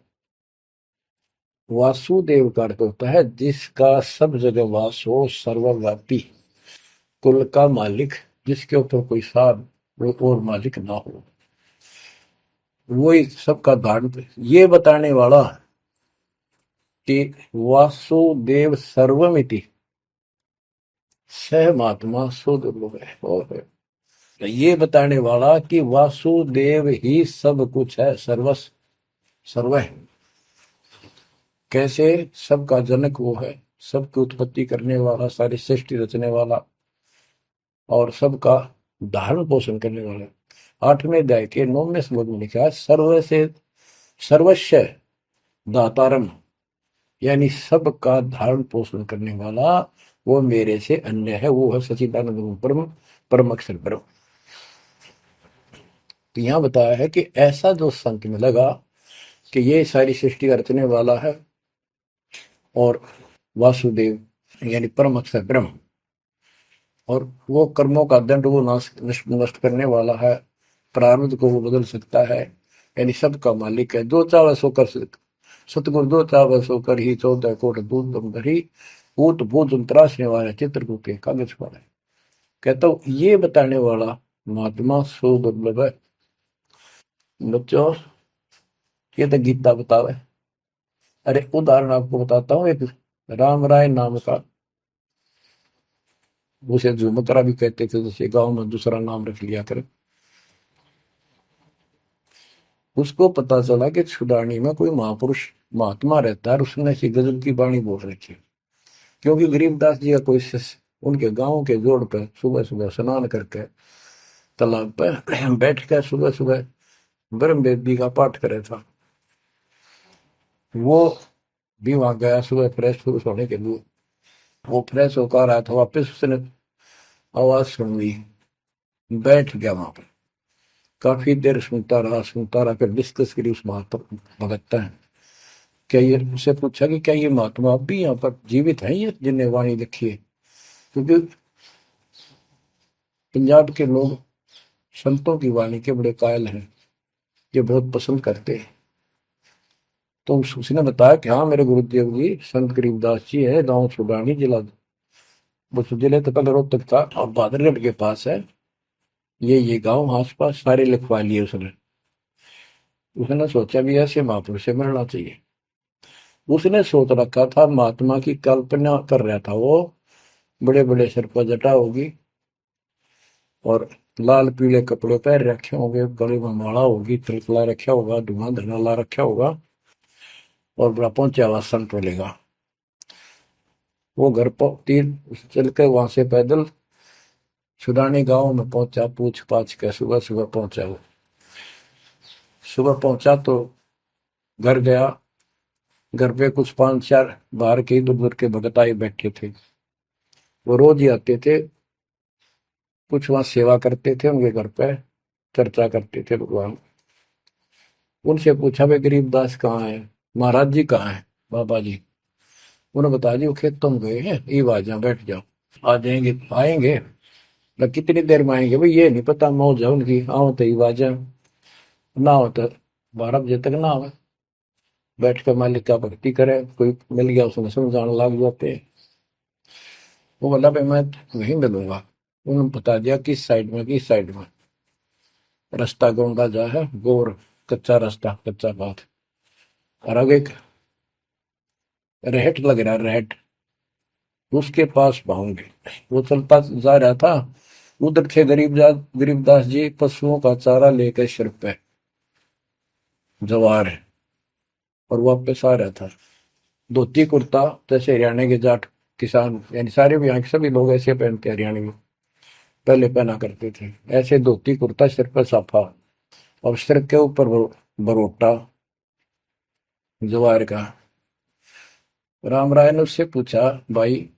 वासुदेव का अर्थ होता है जिसका सब जगह वास हो, सर्वव्यापी, कुल का मालिक, जिसके ऊपर कोई साथ और मालिक ना हो, वही सबका धारण। ये बताने वाला कि वासुदेव सर्वमिति सह महात्मा सुदुर्लभ है। और ये बताने वाला कि वासुदेव ही सब कुछ है, सर्वस्व सर्व है। कैसे? सबका जनक वो है, सबकी उत्पत्ति करने वाला, सारी सृष्टि रचने वाला, और सबका धारण पोषण करने वाला। 8वें अध्याय के 9वें श्लोक में लिखा है सर्व से सर्वस्व दातारम, यानी सबका धारण पोषण करने वाला वो मेरे से अन्य है, वो है सच्चिदानंद परम परम अक्षर ब्रह्म। तो यहां बताया है कि ऐसा जो संत में लगा कि ये सारी सृष्टि रचने वाला है, और वासुदेव यानी परम अक्षर ब्रह्म, और वो कर्मों का दंड वो नष्ट करने वाला है, प्रारब्ध को वो बदल सकता है, यानी सबका मालिक है, जो चाहे सो कर सतगुरु दो चावल सो कर ही 14 कोट दूध तुम धरी ऊत भूत त्रासने वाला चित्रकूट के कागज पर है। कहता हूँ ये बताने वाला महात्मा सो दुर्लभ है। बच्चों ये तो गीता बतावे। अरे उदाहरण आपको बताता हूँ एक राम राय नाम का, उसे झुमकरा भी कहते थे, जैसे गांव में दूसरा नाम रख लिया कर। उसको पता चला कि छुडानी में कोई महापुरुष महात्मा रहता है, उसने ऐसी गजब की वाणी बोल रखी। क्योंकि गरीबदास जी का कोई शिष्य उनके गांव के जोड़ पे सुबह सुबह स्नान करके तालाब पे बैठ कर सुबह सुबह ब्रह्म वेदी का पाठ करे था। वो भी वहां गया सुबह फ्रेश होने के लिए। वो फ्रेश होकर आया था, वापस उसने आवाज सुन ली, बैठ गया वहां पर। काफी देर सुनता रहा, फिर डिस्कस करी उस महात्मा भगत है। क्या ये उससे पूछा कि क्या ये महात्मा अब भी यहाँ पर जीवित है, ये जिन्हें वाणी लिखी है? क्योंकि पंजाब के लोग संतों की वाणी के बड़े कायल हैं, ये बहुत पसंद करते हैं। तो उसने बताया कि हाँ मेरे गुरुदेव जी संत गरीबदास जी है, गांव छुडानी जिला, वो जिले तो कल रोहतक था और बादरगढ़ के पास है। ये गांव आस पास सारे लिखवा लिए उसने। उसने सोचा भी ऐसे महापुरुष से मिलना चाहिए। उसने सोच रखा था महात्मा की कल्पना कर रहा था वो, बड़े बड़े सिर पर जटा होगी और लाल पीले कपड़े पहन रखे होंगे, गले में माला होगी, तिलक रखा होगा, धुआं धना ला रखा होगा और बड़ा पहुंचा हुआ संत मिलेगा। वो घर पर तीन चल के वहां से पैदल छुडानी गांव में पहुंचा, पूछ पाछ के सुबह सुबह पहुंचा। वो सुबह पहुंचा तो घर गया। घर पे कुछ 5-4 बाहर के इधर उधर के भगत आए बैठे थे। वो रोज ही आते थे, कुछ वहां सेवा करते थे, उनके घर पे चर्चा करते थे भगवान। उनसे पूछा भाई गरीबदास कहाँ है, महाराज जी कहाँ है, बाबा जी? उन्होंने बताया जी वो खेतों में गए हैं, ये आ जाओ बैठ जाओ। आ जाएंगे, आएंगे ना, कितनी देर में आएंगे भाई ये नहीं पता, मौज है उनकी, आओ तो ही आ जाए, ना हो तो 12 बजे तक ना आवे। बैठ कर मालिक का भक्ति करे, कोई मिल गया उसने समझाने लग जाते। वो बोला भाई मैं वहीं मिलूंगा। उन्होंने बता दिया किस साइड में, किस साइड में। रास्ता गोंडा जा है, गोर कच्चा रास्ता, कच्चा बात। और आगे एक रहट लग रहा है, रहट, उसके पास पहुंचे। वो चलता जा रहा था, उधर थे गरीबदास जी पशुओं का चारा लेकर सिर पे जवार है और वापस आ रहा था। धोती कुर्ता जैसे हरियाणा के जाट किसान, यानी सारे भी यहाँ के सभी लोग ऐसे पहनते हैं, हरियाणा में पहले पहना करते थे ऐसे धोती कुर्ता, सिर पर साफा और सिर के ऊपर बरोटा जवार का। राम राय ने उससे पूछा भाई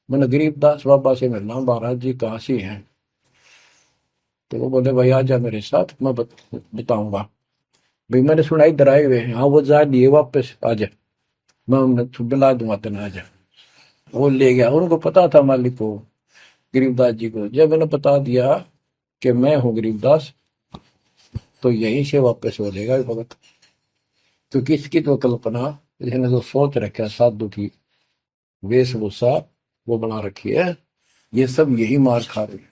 मैंने गरीबदास बाबा से मिलना, महाराज जी कहाँ से हैं? तो वो बोले भाई आ जा मेरे साथ, मैं बताऊंगा। भाई मैंने सुना इधर आए हुए हैं, हाँ वो जा दिए वापस, आ जा, मैं उन्हें दिला दूंगा तेना, आ जा। वो ले गया। उनको पता था मालिक को, गरीबदास जी को। जब मैंने बता दिया कि मैं हूँ गरीबदास, तो यहीं से वापस हो जाएगा भगत। क्योंकि इसकी तो कल्पना, इसने जो सोच रखा है साधु की वेशभूषा वो बना रखी है, ये सब यही मार खा रहे हैं।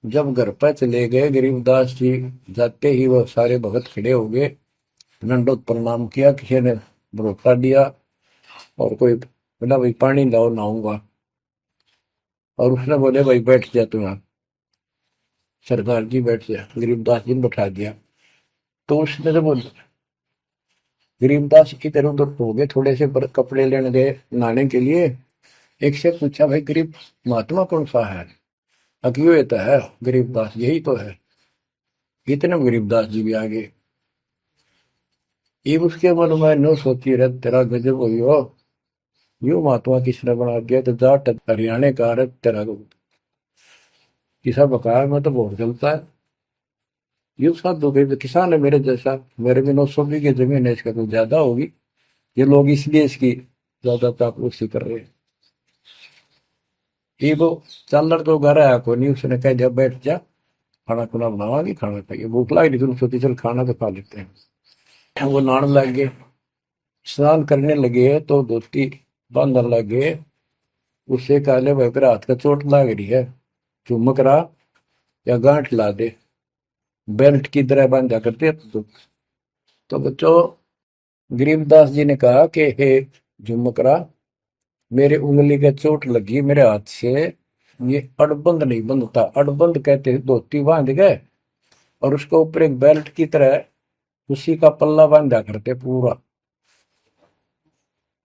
जब घर पर चले गए गरीबदास जी, जाते ही वो सारे भगत खड़े हो गए, दंडोत प्रणाम किया, किसी ने भरोसा दिया और कोई बोला भाई पानी लाओ नहाऊंगा, और उसने बोले भाई बैठ जा तू यहाँ, सरदार जी बैठ जा। गरीबदास जी ने बैठा दिया। तो उसने जब गरीबदास इधर उधर हो गए, थोड़े से कपड़े लेने गए नहाने के लिए, एक से पूछा भाई गरीब महात्मा कौन सा है? अकियो ये तो है गरीबदास, यही तो है। इतने में गरीबदास जी भी आ गए। ये उसके मन में नो सोची रहे तेरा गजब हुई हो, यू महात्मा किसने बना दिया, तो जाट हरियाणा का रहे तेरा किसा बकाया में तो बहुत चलता है। ये साधु भाई किसान है मेरे जैसा, मेरे भी 900 बीघे जमीन है, इसका तो ज्यादा होगी, ये लोग इसलिए इसकी ज्यादा चापलूसी कर रहे हैं। ये वो चल तो घर आया को नहीं, उसने कह दिया बैठ जा, खाना खुना बनावागी, खाना खाइए, भूख लगी थी, सोची चल खाना तो खा लेते हैं। वो नहाने लग गए, स्नान करने लगे तो धोती बांधने लगे। उससे काले भाई पर हाथ का चोट लग रही है, चुमक रहा या गांठ ला दे, बेल्ट की तरह बांधा करते। तो बच्चों, गरीबदास जी ने कहा कि हे झुमकरा, मेरे उंगली के चोट लगी मेरे हाथ से, ये अड़बंद नहीं बंधता। अड़बंद कहते हैं धोती बांध गए और उसके ऊपर एक बेल्ट की तरह उसी का पल्ला बांधा करते पूरा।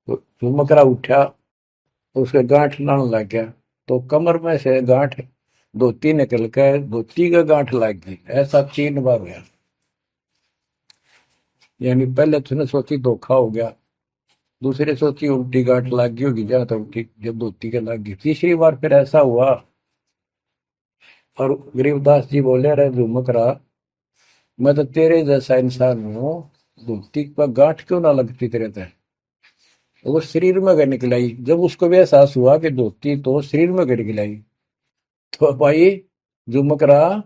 तो झुमकरा उठा, उसके गांठ लाने लग गया, तो कमर में से गांठ धोती निकल कर धोती का गांठ लग गई। ऐसा 3 बार गया। यानी पहले तूने सोची धोखा हो गया, दूसरे सोची उल्टी गांठ लग गई होगी, जहां तक उल्टी जब धोती के लग गई, तीसरी बार फिर ऐसा हुआ। और गरीबदास जी बोले, अरे झुमकरा, मैं तो तेरे जैसा इंसान हूँ, धोती पर गांठ क्यों ना लगती तेरे तय। वो शरीर में गए निकलाई। जब उसको भी एहसास हुआ कि धोती तो शरीर में गए निकलाई, तो भाई झुमकरा,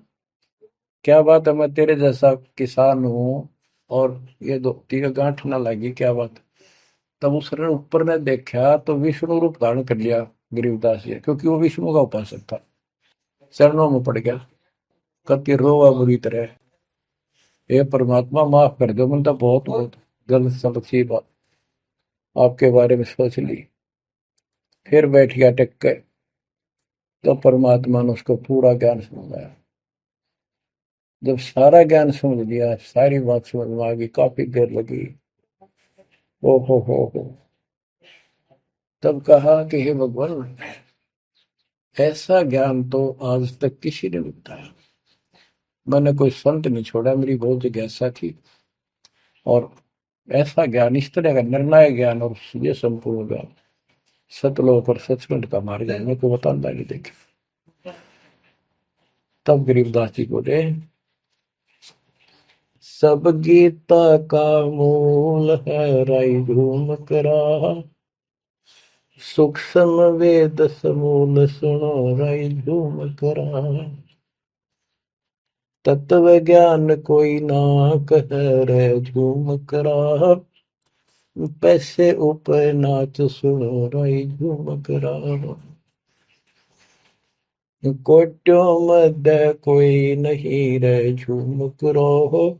क्या बात है, मैं तेरे जैसा किसान हूँ और ये धोती का गांठ ना लगी, क्या बात। तब उसने ऊपर ने देखा तो विष्णु रूप धारण कर लिया गरीबदास जी, क्योंकि वो विष्णु का उपासक था। चरणों में पड़ गया, कति रोवा बुरी तरह, हे परमात्मा माफ कर दो, मैंने तो बहुत बहुत गलत सलत बात आपके बारे में सोच ली। फिर बैठ गया टेक के, तो परमात्मा ने उसको पूरा ज्ञान समझाया। जब सारा ज्ञान समझ लिया, सारी बात समझ में आ गई, काफी देर लगी। ओ हो, तब कहा कि हे भगवान, ऐसा ज्ञान तो आज तक किसी ने नहीं बताया। मैंने कोई संत नहीं छोड़ा, मेरी बहुत जिज्ञासा थी, और ऐसा ज्ञान, इस तरह का निर्णायक ज्ञान और ये संपूर्ण ज्ञान, सतलोक और सचखंड का मार्ग मेरे को बताना नहीं देखे। तब गरीबदास जी बोले, सब गीता का मूल है राई झूम करा, सूक्ष्म वेद समूल सुनो राई झूम करा, तत्व ज्ञान कोई ना कह रे झूम करा, पैसे ऊपर नाच सुनो राई झूम करा, कोट्यों मध्य कोई नहीं रे झूम करो,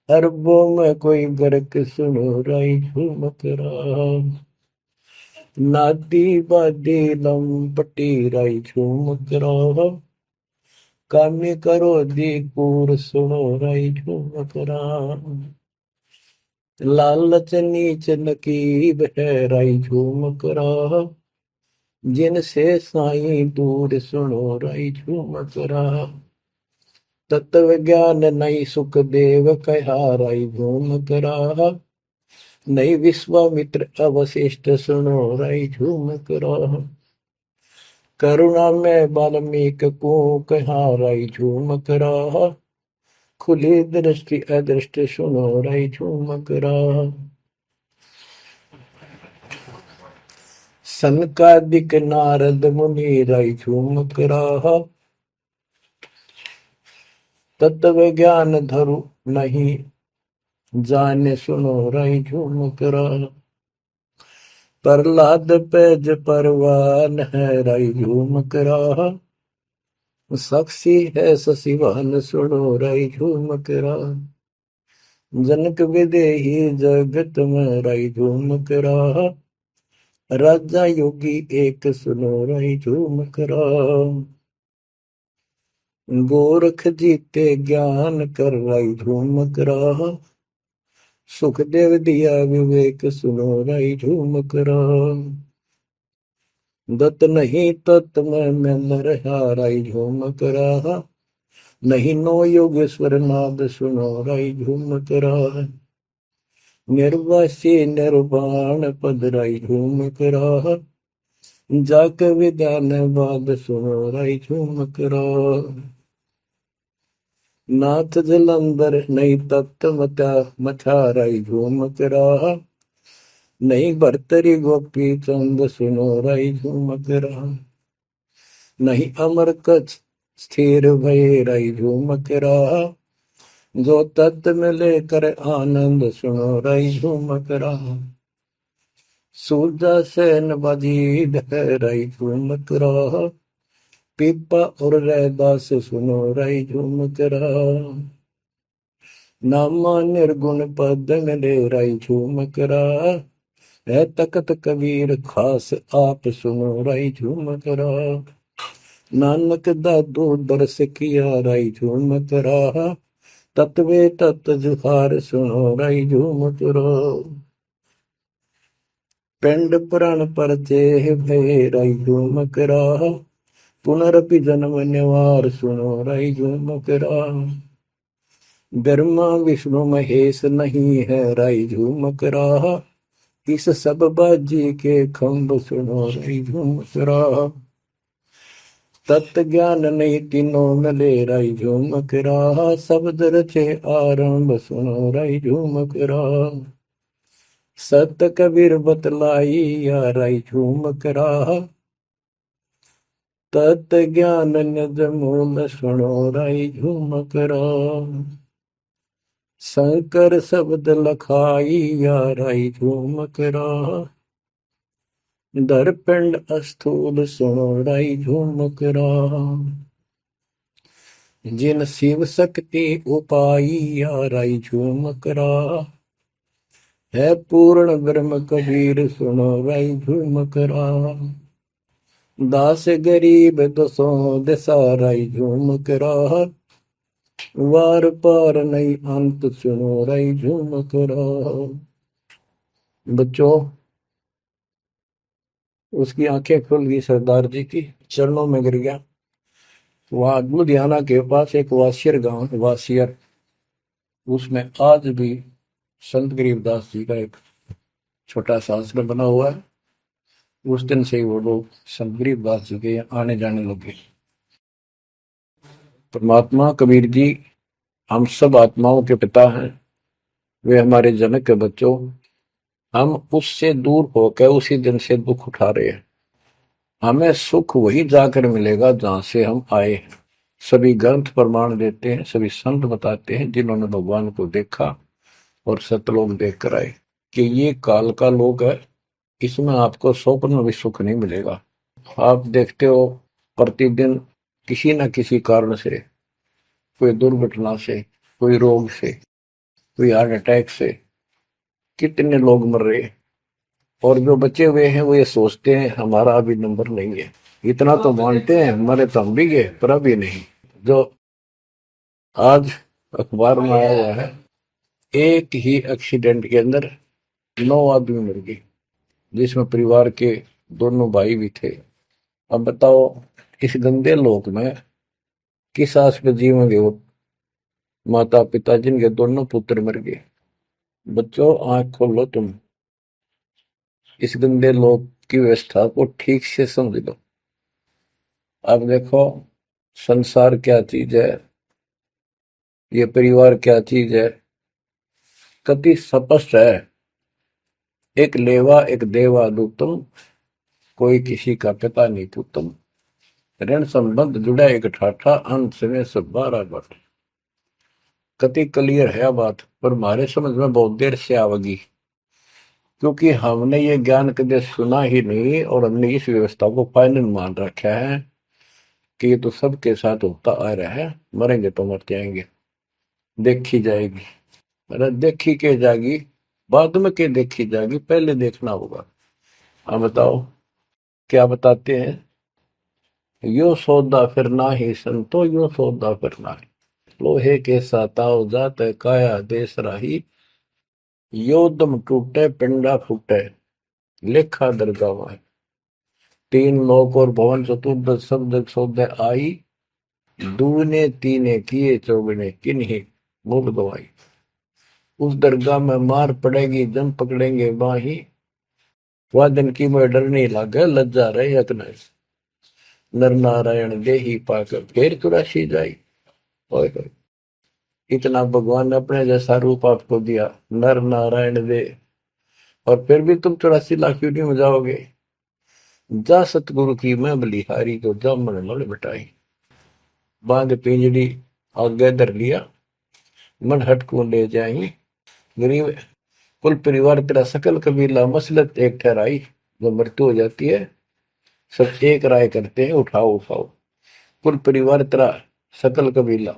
अरबों में कोई गर्क सुनो राई झूम करा, नादी बादी लंपटी राई झूम करा, कामी करो दी कूर सुनो राई झूम करा, लालच नीच नकीब है राई झूम करा, जिनसे साईं दूर सुनो राई झूम करा, तत्व ज्ञान नहीं सुख देव कहा राई झूम करा, नहीं विश्वामित्र अवशिष्ट सुनो राई झूम करा, करुणा में वाल्मीकि को कहा राई झूम करा, खुली दृष्टि अदृष्ट सुनो राई झूम करा, सनकादिक नारद मुनि राई झूम करा, तत्व ज्ञान धरु नहीं जाने सुनो राई झूम करा, प्रहलाद पैज परवान है राई झूम करा, साक्षी है शशिवान सुनो राई झूम करा, जनक विदेही जगत में राई झूम करा, राजा योगी एक सुनो राई झूम करा, गोरख जीते ज्ञान कर राई झूम करा, सुखदेव दिया विवेक सुनो राई झूम करा, दत्त नहीं तत् में रहा राई झूम करा, नहीं नो योगेश्वर नाद सुनो राई झूम करा, निर्वासी निर्वाण पद राई झूम करा, जाक विधान बाद सुनो राई झूम करा, नाथ जलंधर नहीं तत्त मथा मथा राई झूम करा, नहीं भरतरी गोपी चंद सुनो राई झूम करा, नहीं अमर कच्छ स्थिर भय राई झूम करा, जो तत्त में लेकर आनंद सुनो रही झूमक रहा। सूरजा सैन बजीद है रही झूमक रहा। पीपा और रैदास सुनो रही झूमक रहा। नामा निर्गुण पद में ले रही झूमक रहा। है तकत कबीर खास आप सुनो रही झूमक रहा। नानक दादू दरस किया रही झूमक रहा। तत्वे तत् जुहार सुनो रही झूमक रहा। पिंड पुराण पर देह भय रही झूमक रहा। पुनरपि जन्म निवार सुनो रही झूमक रहा। ब्रह्मा विष्णु महेश नहीं है रही झूमक रहा। इस सब बाजी के खंभ सुनो रही झूमक रहा। तत्व ज्ञान नहीं तीनों मिले रही झूमक रहा। शब्द रचे आरंभ सुनो रही झूमक रहा। सत कबीर बतलाई या रही झूमक रहा। तत् ज्ञान निज मूल सुनो रही झूमक रहा। शंकर शब्द लखाई या रही झूमक रहा। दरपिंड अस्थूल सुनो रही झूमक रहा। जिन शिव शक्ति उपाई या रही झूमक रहा। है पूर्ण ब्रह्म कबीर सुनो रही झूमक रहा। दास गरीब दसों दिशा रही झूमक रहा। वार पार नहीं अंत सुनो रही झूमक रहा। बच्चों, उसकी आंखें खुल गई, सरदार जी की चरणों में गिर गया। वहां लुधियाना के पास एक वासियर गांव, वासियर, उसमें आज भी संत गरीबदास जी का एक छोटा सा आश्रम बना हुआ है। उस दिन से ही वो लोग संत गरीबदास जी के आने जाने लगे। परमात्मा कबीर जी हम सब आत्माओं के पिता हैं। वे हमारे जनक के बच्चों, हम उससे दूर होकर उसी दिन से दुख उठा रहे हैं। हमें सुख वही जाकर मिलेगा जहां से हम आए हैं। सभी ग्रंथ प्रमाण देते हैं, सभी संत बताते हैं जिन्होंने भगवान को देखा और सतलोक देख कर आए कि ये काल का लोक है, इसमें आपको स्वप्न में भी सुख नहीं मिलेगा। आप देखते हो प्रतिदिन किसी न किसी कारण से, कोई दुर्घटना से, कोई रोग से, कोई हार्ट अटैक से कितने लोग मर रहे हैं। और जो बचे हुए हैं वो ये सोचते हैं हमारा अभी नंबर नहीं है। इतना तो मानते हैं मरे तो हम भी गए, पर अभी नहीं। जो आज अखबार में आया हुआ है, एक ही एक्सीडेंट के अंदर 9 आदमी मर गए, जिसमें परिवार के दोनों भाई भी थे। अब बताओ इस गंदे लोक में किस आस पे जीवेंगे वो माता पिता जिनके दोनों पुत्र मर गए। बच्चों, आंख खोलो, तुम इस गंदे लोक की व्यवस्था को ठीक से समझ लो। अब देखो संसार क्या चीज है, ये परिवार क्या चीज है, कति स्पष्ट है। एक लेवा एक देवा दूतम, कोई किसी का पिता नहीं पुतम। ऋण संबंध जुड़ा एक ठाठा, अंत में सब 12 बट। कति क्लियर है बात, पर हमारे समझ में बहुत देर से आवेगी, क्योंकि हमने ये ज्ञान कभी सुना ही नहीं और हमने इस व्यवस्था को फाइनल मान रखा है कि ये तो सबके साथ होता आ रहा है, मरेंगे तो मरते आएंगे, देखी जाएगी। अरे देखी के जाएगी, बाद में के देखी जाएगी, पहले देखना होगा। हाँ बताओ क्या बताते हैं। यो सौदा फिर ना ही संतो, यो सौदा फिर ना ही। लोहे के साताव जात काया देश राही। यो दम टूटे पिंडा फूटे, लेखा दरगावा। तीन लोक और भवन चतुर्दश शब्द सौदे आई। दूने तीने किए चौगने किन्हीं मूल गवाई। उस दरगाह में मार पड़ेगी जम पकड़ेंगे बाही। वादन की में डर नहीं लागे लज्जा रहे अकने। नर नारायण देही पाकर फिर चुरासी जाई। ओए होए, इतना भगवान ने अपने जैसा रूप आपको दिया, नर नारायण दे, और फिर भी तुम 84 लाख क्यों नहीं हो जाओगे। जा सतगुरु की मैं बलिहारी, जो जामन मल बिटाई। बांध पिंजड़ी आगे धर लिया, मन हट को ले जाई। गरीब कुल परिवार तेरा सकल कबीला मसलत एक ठहराई। जब मृत्यु हो जाती है सब एक राय करते हैं, उठाओ उठाओ। कुल परिवार तेरा सकल कबीला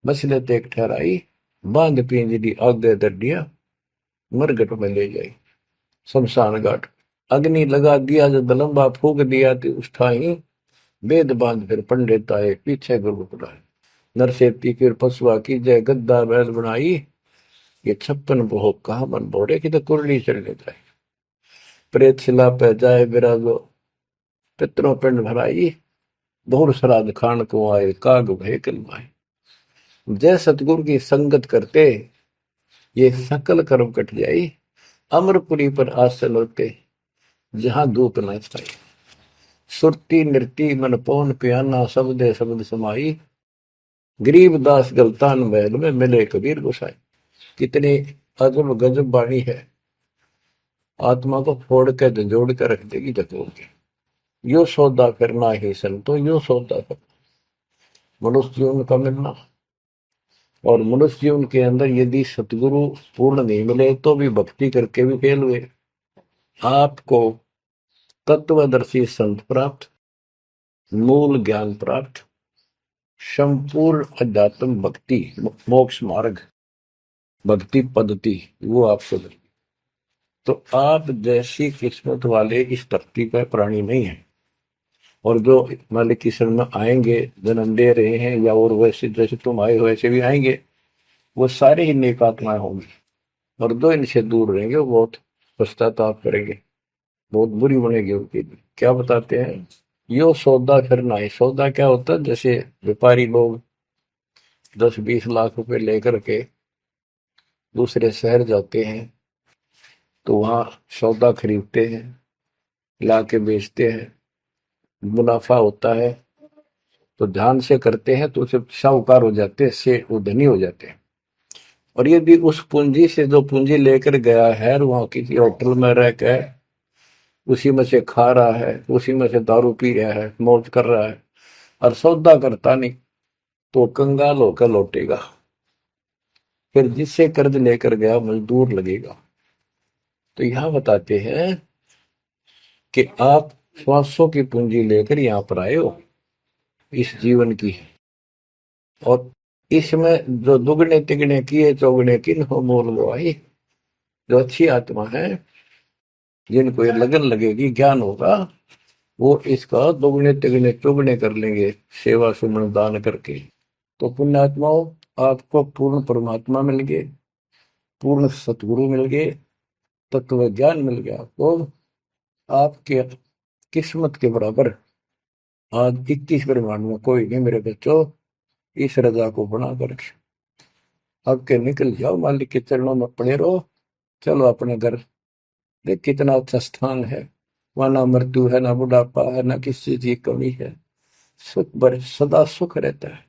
मसलत एक ठहराई। बांध पिंजरी आगे दर दिया, मरघट में ले जाई शमशान घाट। अग्नि लगा दिया जब लंबा फूक दिया तो उस ठाई। वेद बांध फिर पंडित आए पीछे गुरु बुलाए। नरसेती फिर पशुआ की जय गद्दा बैल बनाई। ये 56 भोग कहा मन बोरे की तो कुरली चढ़ने जाए। प्रेत शिला पे जाए विराजो, पितरों पिंड भराई। बहुर श्राद्ध खान को आए काग भय कलमाए। जय सतगुरु की संगत करते ये सकल कर्म कट जाई। अमरपुरी पर आसन होते जहां धूप न छाई। सुरती नृती मन पौन पियाना शब्दे शब्द समाई। गरीब दास गलतान महल में मिले कबीर गोसाई। कितनी अजब गजब वाणी है, आत्मा को फोड़ के झंझोड़ के रख देगी जकोड़ के। यो सौदा करना ही संतो, यो सौदा करना मनुष्य जीवन का मिलना। और मनुष्य जीवन के अंदर यदि सतगुरु पूर्ण नहीं मिले तो भी भक्ति करके भी फेल हुए। आपको तत्वदर्शी संत प्राप्त, मूल ज्ञान प्राप्त, संपूर्ण अध्यात्म भक्ति मोक्ष मार्ग भक्ति पद्धति वो आपको मिले। तो आप जैसी किस्मत वाले इस धरती पर प्राणी नहीं है। और जो मालिक की शरण में आएंगे, जन्म दे रहे हैं या और वैसे जैसे तुम आए हो वैसे भी आएंगे, वो सारे ही नेक आत्माएं होंगी। और जो इनसे दूर रहेंगे वो बहुत पश्चाताप करेंगे, बहुत बुरी बनेगी उनकी। क्या बताते हैं, यो सौदा करना है। सौदा क्या होता है, जैसे व्यापारी लोग 10-20 लाख रुपए लेकर के दूसरे शहर जाते हैं तो वहां सौदा खरीदते हैं, ला के बेचते हैं, मुनाफा होता है तो ध्यान से करते हैं तो उसे साहूकार हो जाते हैं, से वो धनी हो जाते हैं। और यदि उस पूंजी से जो पूंजी लेकर गया है वहां किसी होटल में रह के उसी में से खा रहा है, उसी में से दारू पी रहा है, मौज कर रहा है और सौदा करता नहीं, तो कंगाल होकर लौटेगा। फिर जिससे कर्ज लेकर गया मजदूर लगेगा। तो यहां बताते हैं कि आप श्वासों की पूंजी लेकर यहां पर आए हो इस जीवन की, और इसमें जो दुगने तिगने किए चौगने किन हो मोल वो आई। जो अच्छी आत्मा है जिनको ये लगन लगेगी, ज्ञान होगा, वो इसका दोगुने तिगने चौगने कर लेंगे सेवा सुमन दान करके। तो पुण्यात्माओं, आपको पूर्ण परमात्मा मिल गए, पूर्ण सतगुरु मिल गए, तत्व ज्ञान मिल गया। तो आपके किस्मत के बराबर आज 21 ब्रह्मांड में कोई नहीं मेरे बच्चों। इस रजा को बना कर अब के निकल जाओ, मालिक के चरणों में पड़े रहो। चलो अपने घर, देख कितना अच्छा स्थान है। वहां ना मृत्यु है, ना बुढ़ापा है, ना किसी चीज की कमी है। सुख भरे सदा सुख रहता है।